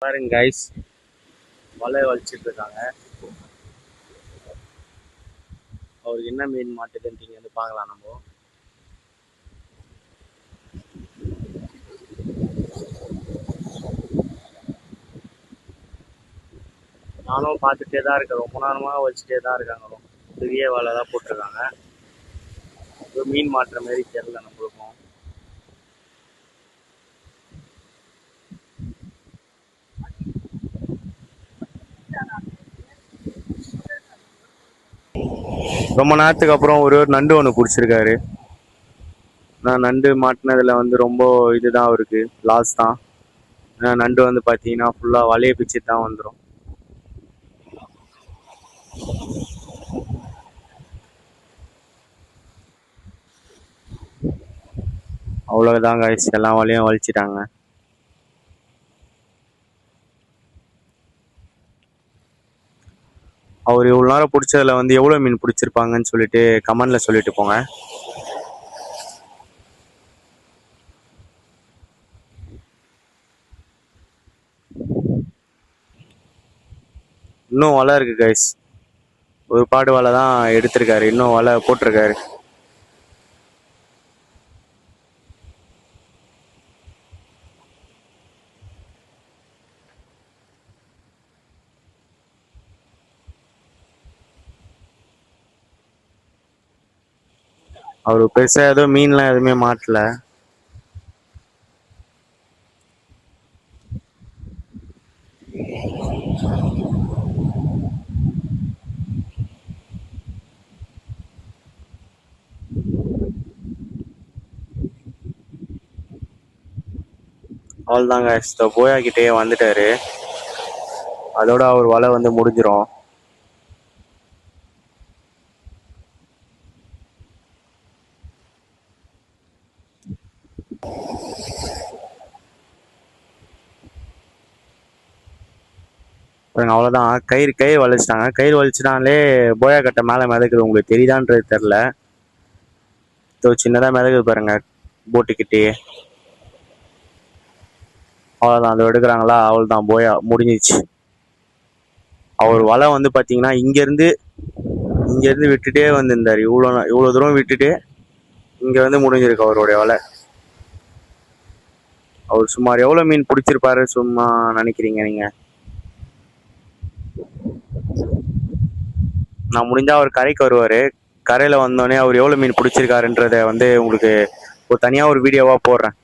பாருங்க கைஸ், வலை வலிச்சிட்டு இருக்காங்க. அவருக்கு என்ன மீன் மாட்டுதுன்னு நீங்க வந்து பார்க்கலாம். நானும் பார்த்துட்டே தான் இருக்கேன். ரொம்ப நேரமாக வச்சுட்டே தான் இருக்காங்க. பெரிய வலை தான் போட்டிருக்காங்க. ஒரு மீன் மாட்டுற மாதிரி தெரியல நம்மளுக்கும். ரொம்ப நேரத்துக்கு அப்புறம் ஒரு நண்டு ஒன்று பிடிச்சிருக்காரு. நான் நண்டு மாட்டினதுல வந்து ரொம்ப இதுதான் அவருக்கு லாஸ் தான். நண்டு வந்து பார்த்தீங்கன்னா ஃபுல்லாக வலையை பிச்சுட்டு தான் வந்துடும். அவ்வளோதான் காய்ச்சி எல்லா வலையும் வலிச்சிட்டாங்க. அவர் இவ்வளோ நேரம் பிடிச்சதுல வந்து எவ்வளோ மீன் பிடிச்சிருப்பாங்கன்னு சொல்லிட்டு கமெண்ட்ல சொல்லிட்டு போங்க. இன்னும் வலை இருக்கு கைஸ். ஒரு பாடு வலை தான் எடுத்திருக்காரு, இன்னும் வலை போட்டிருக்காரு. அவரு பெருசா ஏதோ மீன்லாம் எதுவுமே மாட்டல. அவ்வளோதாங்க, போயா கிட்டேயே வந்துட்டாரு. அதோட அவர் வலை வந்து முடிஞ்சிடும். அவ்வளோதான், கயிறு வலிச்சிட்டாங்க. கயிறு வலிச்சிட்டாலே போயா கட்டை மேலே மிதக்குது. உங்களுக்கு தெரியுதான்றது தெரில. சின்னதாக மிதக்குது பாருங்க போட்டுக்கிட்டே. அவ்வளோதான், அதை எடுக்கிறாங்களா? அவ்வளோதான், போயா முடிஞ்சிச்சு. அவர் வலை வந்து பார்த்தீங்கன்னா இங்கேருந்து விட்டுட்டே வந்திருந்தார். இவ்வளோ தூரம் விட்டுட்டு இங்கே வந்து முடிஞ்சிருக்கு அவருடைய வலை. அவர் சுமார் எவ்வளோ மீன் பிடிச்சிருப்பாரு சும்மா நினைக்கிறீங்க நீங்கள்? நான் முடிஞ்சா அவர் கரைக்கு வருவார். கரையில் வந்தோடனே அவர் எவ்வளோ மீன் பிடிச்சிருக்காருன்றத வந்து உங்களுக்கு ஒரு தனியாக ஒரு வீடியோவாக போடுறேன்.